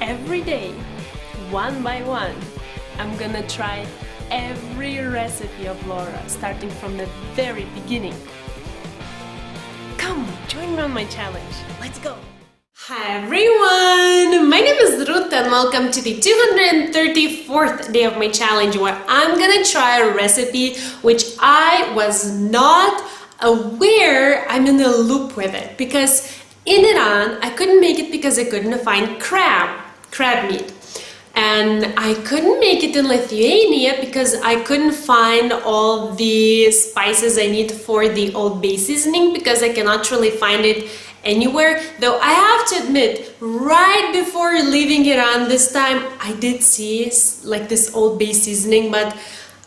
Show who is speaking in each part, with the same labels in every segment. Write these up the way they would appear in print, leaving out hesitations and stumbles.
Speaker 1: every day, one by one, I'm gonna try every recipe of Laura, starting from the very beginning. Come, join me on my challenge. Let's go! Hi everyone! My name is Ruta and welcome to the 234th day of my challenge, where I'm gonna try a recipe which I was not aware I'm in a loop with it, because in Iran I couldn't make it because I couldn't find crab meat, and I couldn't make it in Lithuania because I couldn't find all the spices I need for the Old Bay seasoning, because I cannot really find it anywhere. Though I have to admit, right before leaving Iran this time, I did see like this Old Bay seasoning, but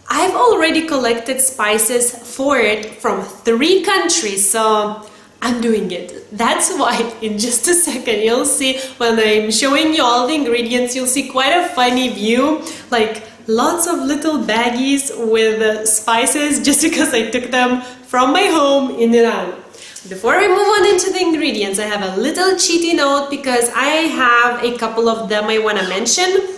Speaker 1: I've already collected spices for it from 3 countries, so I'm doing it. That's why in just a second you'll see, when I'm showing you all the ingredients, you'll see quite a funny view, like lots of little baggies with spices, just because I took them from my home in Iran. Before I move on into the ingredients, I have a little cheaty note because I have a couple of them I want to mention.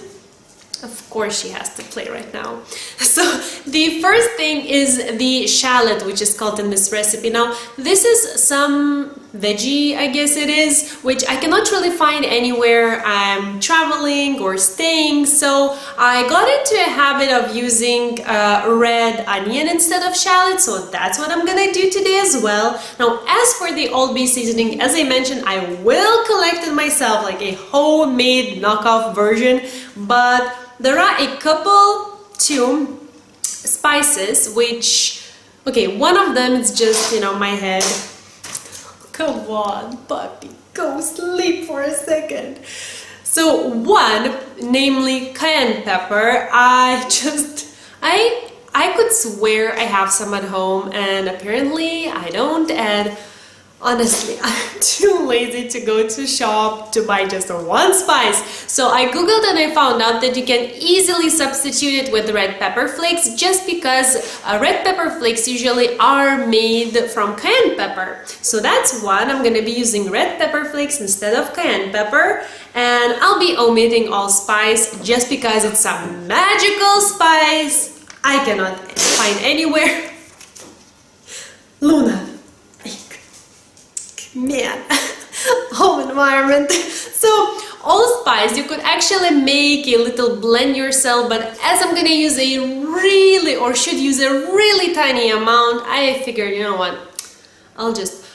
Speaker 1: Of course she has to play right now. So the first thing is the shallot, which is called in this recipe. Now this is some veggie, I guess it is, which I cannot really find anywhere I'm traveling or staying, so I got into a habit of using red onion instead of shallot, so that's what I'm gonna do today as well. Now as for the Old Bay seasoning, as I mentioned, I will collect it myself, like a homemade knockoff version, but there are a two spices which, okay, one of them is just, you know, my head. Come on, puppy, go sleep for a second. So one, namely cayenne pepper, I could swear I have some at home, and apparently I don't, and honestly, I'm too lazy to go to shop to buy just one spice. So I googled and I found out that you can easily substitute it with red pepper flakes, just because red pepper flakes usually are made from cayenne pepper. So that's one. I'm gonna be using red pepper flakes instead of cayenne pepper, and I'll be omitting allspice just because it's a magical spice I cannot find anywhere. Luna. Man, home environment. So allspice, you could actually make a little blend yourself, but as I'm gonna use a really, or should use a really tiny amount, I figured, you know what, I'll just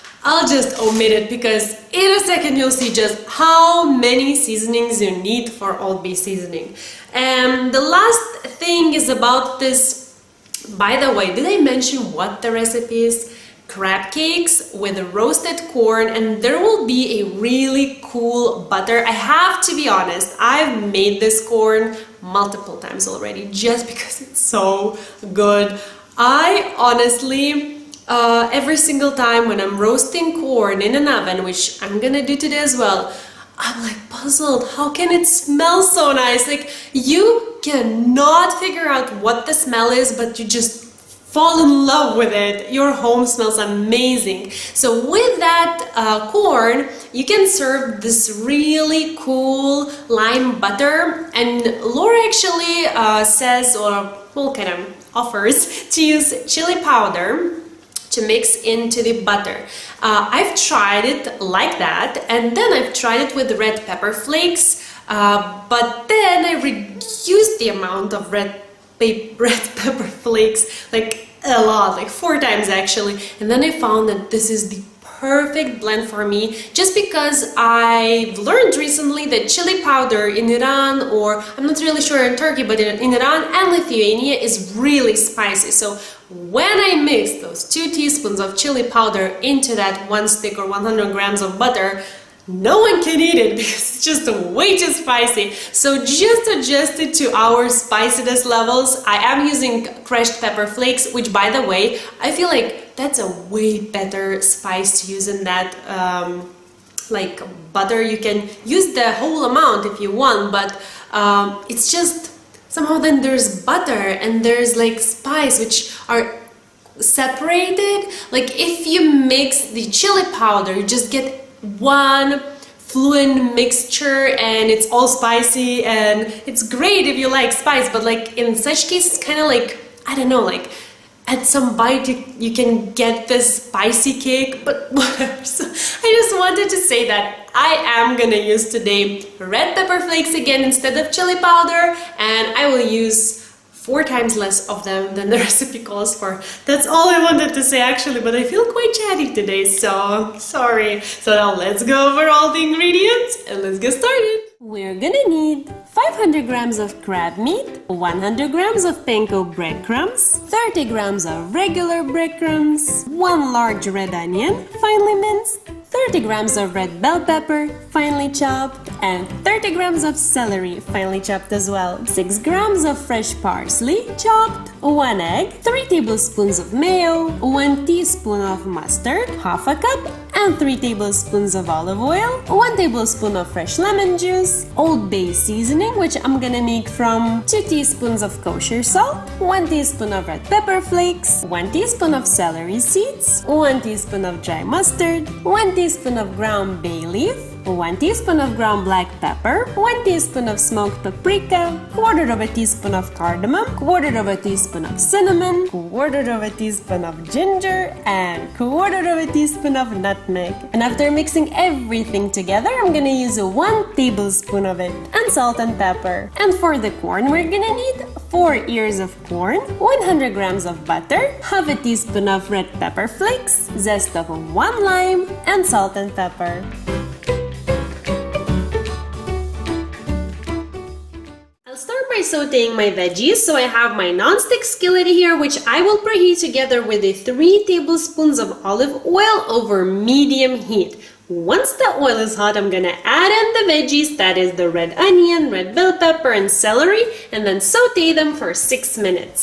Speaker 1: omit it, because in a second you'll see just how many seasonings you need for Old Bay seasoning. And the last thing is about this, by the way, did I mention what the recipe is? Crab cakes with roasted corn, and there will be a really cool butter. I have to be honest, I've made this corn multiple times already just because it's so good. I honestly, every single time when I'm roasting corn in an oven, which I'm gonna do today as well, I'm like puzzled, how can it smell so nice? Like, you cannot figure out what the smell is, but you just fall in love with it. Your home smells amazing. So with that corn, you can serve this really cool lime butter, and Laura actually says, or well, kind of offers to use chili powder to mix into the butter. I've tried it like that, and then I've tried it with the red pepper flakes, but then I reduced the amount of red pepper flakes, like a lot, like 4 times actually, and then I found that this is the perfect blend for me, just because I've learned recently that chili powder in Iran, or I'm not really sure in Turkey, but in Iran and Lithuania is really spicy. So when I mix those 2 teaspoons of chili powder into that 1 stick or 100 grams of butter, no one can eat it because it's just way too spicy. So just adjust it to our spiciness levels. I am using crushed pepper flakes, which, by the way, I feel like that's a way better spice to use in that like butter. You can use the whole amount if you want, but it's just somehow then there's butter and there's like spice, which are separated. Like if you mix the chili powder, you just get 1 fluent mixture and it's all spicy, and it's great if you like spice, but like in such case it's kind of like, I don't know, like at some bite you can get this spicy cake, but whatever. So I just wanted to say that I am gonna use today red pepper flakes again instead of chili powder, and I will use 4 times less of them than the recipe calls for. That's all I wanted to say actually, but I feel quite chatty today, so sorry. So now let's go over all the ingredients and let's get started. We're gonna need 500 grams of crab meat, 100 grams of panko bread crumbs, 30 grams of regular breadcrumbs, 1 large red onion, finely minced, 30 grams of red bell pepper, finely chopped, and 30 grams of celery, finely chopped as well, 6 grams of fresh parsley, chopped, 1 egg, 3 tablespoons of mayo, 1 teaspoon of mustard, half a cup, and 3 tablespoons of olive oil, 1 tablespoon of fresh lemon juice, Old Bay seasoning, which I'm gonna make from 2 teaspoons of kosher salt, 1 teaspoon of red pepper flakes, 1 teaspoon of celery seeds, 1 teaspoon of dry mustard, 1 teaspoon of ground bay leaf, 1 teaspoon of ground black pepper, 1 teaspoon of smoked paprika, 1/4 of a teaspoon of cardamom, 1/4 of a teaspoon of cinnamon, 1/4 of a teaspoon of ginger, and 1/4 of a teaspoon of nutmeg. And after mixing everything together, I'm gonna use 1 tablespoon of it, and salt and pepper. And for the corn, we're gonna need 4 ears of corn, 100 grams of butter, half a teaspoon of red pepper flakes, zest of 1 lime, and salt and pepper. By sauteing my veggies, so I have my non-stick skillet here, which I will preheat together with 3 tablespoons of olive oil over medium heat. Once the oil is hot, I'm gonna add in the veggies, that is the red onion, red bell pepper, and celery, and then saute them for 6 minutes.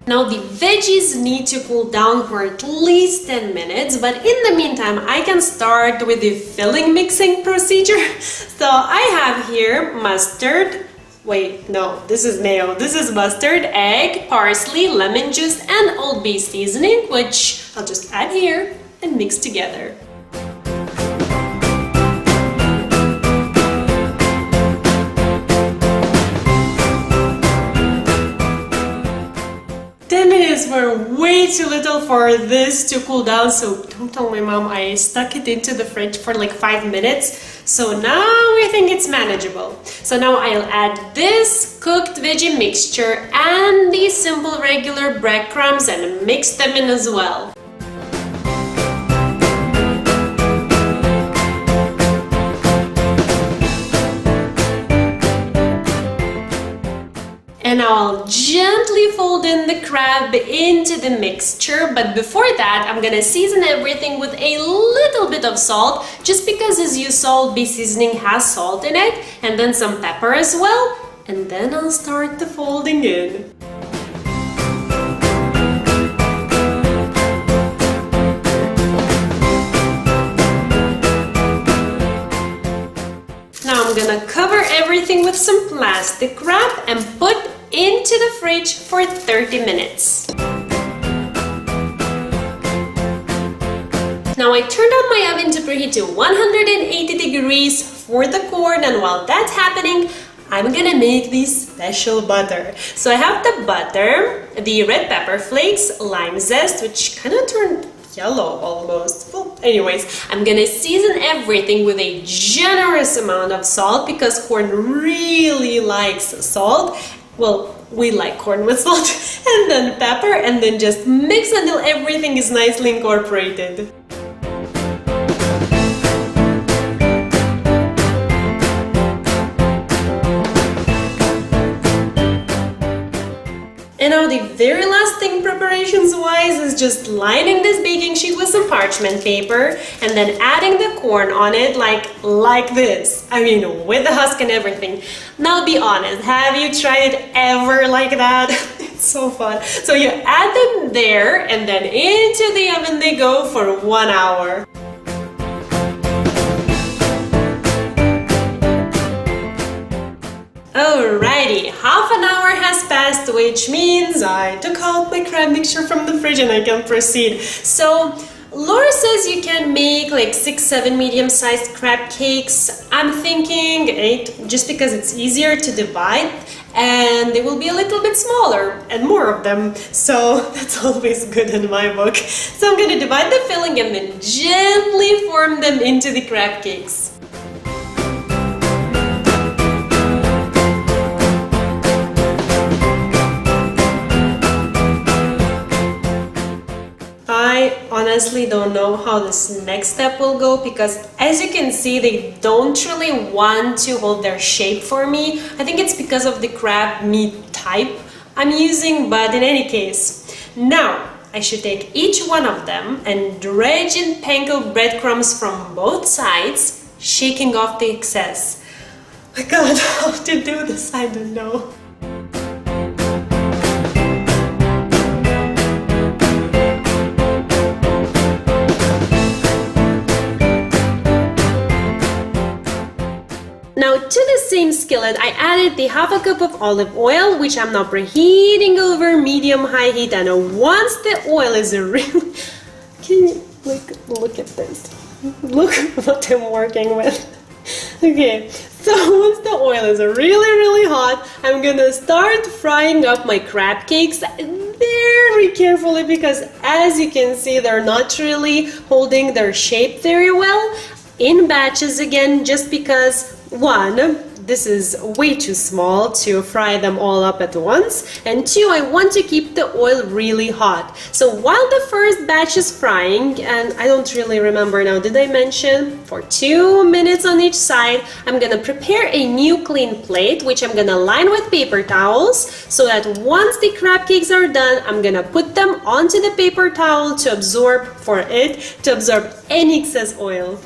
Speaker 1: Now the veggies need to cool down for at least 10 minutes, but in the meantime I can start with the filling mixing procedure. So I have here mustard, wait, no, this is mayo, this is mustard, egg, parsley, lemon juice, and Old Bay seasoning, which I'll just add here and mix together. Were way too little for this to cool down, so don't tell my mom I stuck it into the fridge for like 5 minutes. So now I think it's manageable. So now I'll add this cooked veggie mixture and these simple regular breadcrumbs and mix them in as well. And now I'll gently fold in the crab into the mixture, but before that I'm gonna season everything with a little bit of salt, just because as you saw, Old Bay seasoning has salt in it, and then some pepper as well, and then I'll start the folding in. Now I'm gonna cover everything with some plastic wrap and put into the fridge for 30 minutes. Now I turned on my oven to preheat to 180 degrees for the corn, and while that's happening, I'm gonna make this special butter. So I have the butter, the red pepper flakes, lime zest, which kind of turned yellow almost. Well, anyways, I'm gonna season everything with a generous amount of salt because corn really likes salt. Well, we like corn with salt. And then pepper, and then just mix until everything is nicely incorporated. And now the very last thing preparations wise is just lining this baking sheet with some parchment paper and then adding the corn on it like this. I mean, with the husk and everything. Now be honest, have you tried it ever like that? It's so fun. So you add them there and then into the oven they go for 1 hour. Alrighty, half an hour has passed fast, which means I took out my crab mixture from the fridge and I can proceed. So Laura says you can make like 6-7 medium-sized crab cakes. I'm thinking 8, just because it's easier to divide and they will be a little bit smaller and more of them. So that's always good in my book. So I'm gonna divide the filling and then gently form them into the crab cakes. I honestly don't know how this next step will go because as you can see they don't really want to hold their shape for me. I think it's because of the crab meat type I'm using, but in any case. Now I should take each one of them and dredge in panko breadcrumbs from both sides, shaking off the excess. My God, how to do this, I don't know. Now to the same skillet I added the half a cup of olive oil, which I'm now preheating over medium-high heat, and once the oil is really... Can you look at this? Look what I'm working with. Okay, so once the oil is really hot, I'm gonna start frying up my crab cakes very carefully because as you can see they're not really holding their shape very well. In batches again, just because one, this is way too small to fry them all up at once, and two, I want to keep the oil really hot. So while the first batch is frying, and I don't really remember now, did I mention for 2 minutes on each side, I'm gonna prepare a new clean plate, which I'm gonna line with paper towels, so that once the crab cakes are done, I'm gonna put them onto the paper towel to absorb any excess oil.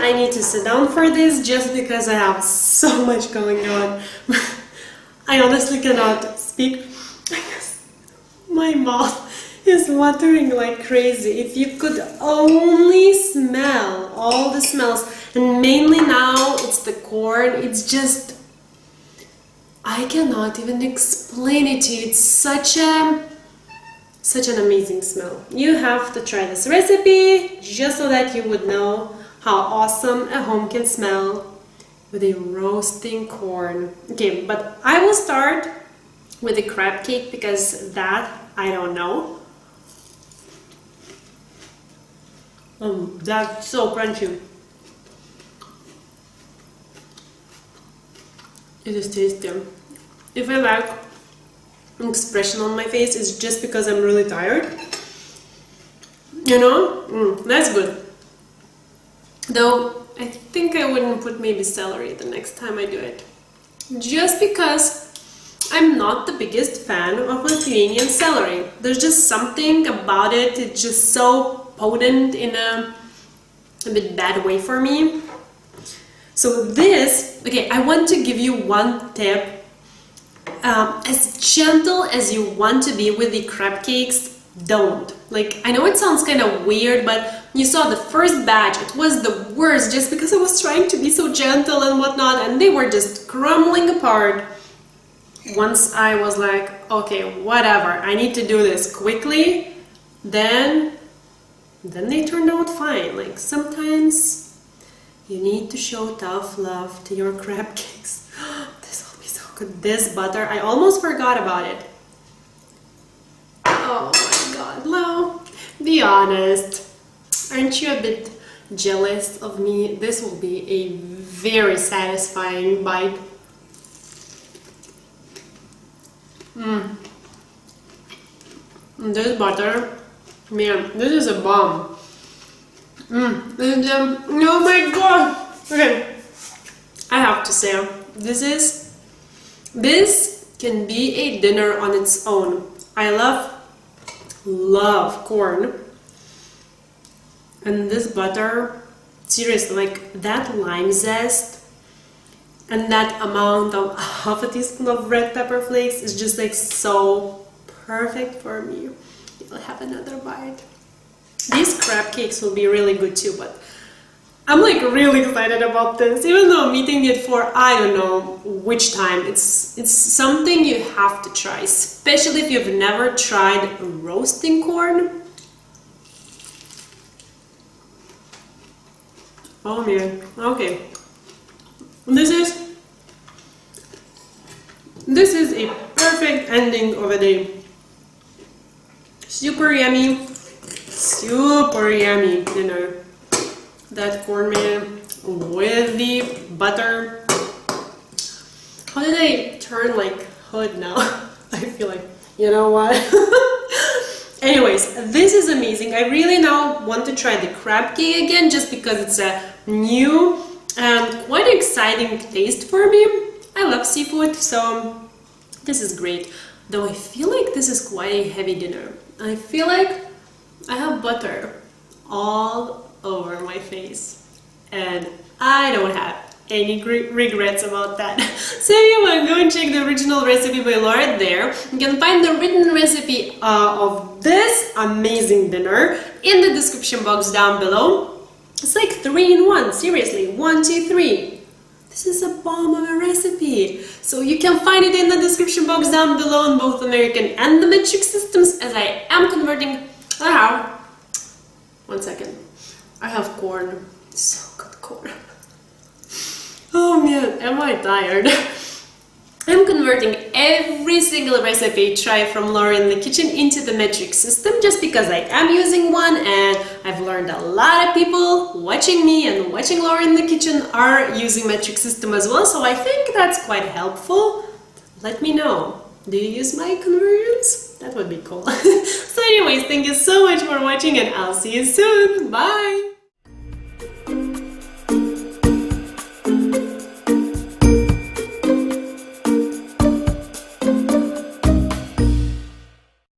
Speaker 1: I need to sit down for this just because I have so much going on. I honestly cannot speak because my mouth is watering like crazy. If you could only smell all the smells, and mainly now it's the corn, it's just, I cannot even explain it to you. It's such an amazing smell. You have to try this recipe just so that you would know how awesome a home can smell with a roasting corn. Okay, but I will start with the crab cake because that I don't know. That's so crunchy. It is tasty. If I like an expression on my face, it's just because I'm really tired. You know, that's good. Though I think I wouldn't put maybe celery the next time I do it. Just because I'm not the biggest fan of Lithuanian celery. There's just something about it, it's just so potent in a bit bad way for me. So this, okay, I want to give you one tip. As gentle as you want to be with the crab cakes, don't. Like, I know it sounds kind of weird, but you saw the first batch, it was the worst just because I was trying to be so gentle and whatnot, and they were just crumbling apart. Once I was like, okay, whatever, I need to do this quickly, then they turned out fine. Like, sometimes you need to show tough love to your crab cakes. This will be so good. This butter, I almost forgot about it. Oh my God, Lo, be honest. Aren't you a bit jealous of me? This will be a very satisfying bite. This butter, man, this is a bomb. Oh my God. Okay, I have to say, this can be a dinner on its own. I love corn, and this butter, seriously, like that lime zest and that amount of half a teaspoon of red pepper flakes is just like so perfect for me. I'll have another bite. These crab cakes will be really good too, but I'm like really excited about this, even though I'm eating it for I don't know which time. It's something you have to try, especially if you've never tried roasting corn. Oh man, okay. This is a perfect ending of a day. Super yummy dinner. That corn mayo with the butter. How did I turn like hood now? I feel like, you know what? Anyways, this is amazing. I really now want to try the crab cake again just because it's a new and quite exciting taste for me. I love seafood, so this is great. Though I feel like this is quite a heavy dinner. I feel like I have butter all over my face and I don't have any regrets about that. So if you want to go and check the original recipe by Laura there, you can find the written recipe of this amazing dinner in the description box down below. It's like 3 in 1, seriously, 1, 2, 3. This is a bomb of a recipe. So you can find it in the description box down below in both American and the metric systems, as I am converting. One second. I have corn. So good corn. Oh man, am I tired? I'm converting every single recipe tried from Laura in the kitchen into the metric system just because I am using one, and I've learned a lot of people watching me and watching Laura in the kitchen are using metric system as well, so I think that's quite helpful. Let me know. Do you use my conversions? That would be cool. So anyways, thank you so much for watching and I'll see you soon. Bye!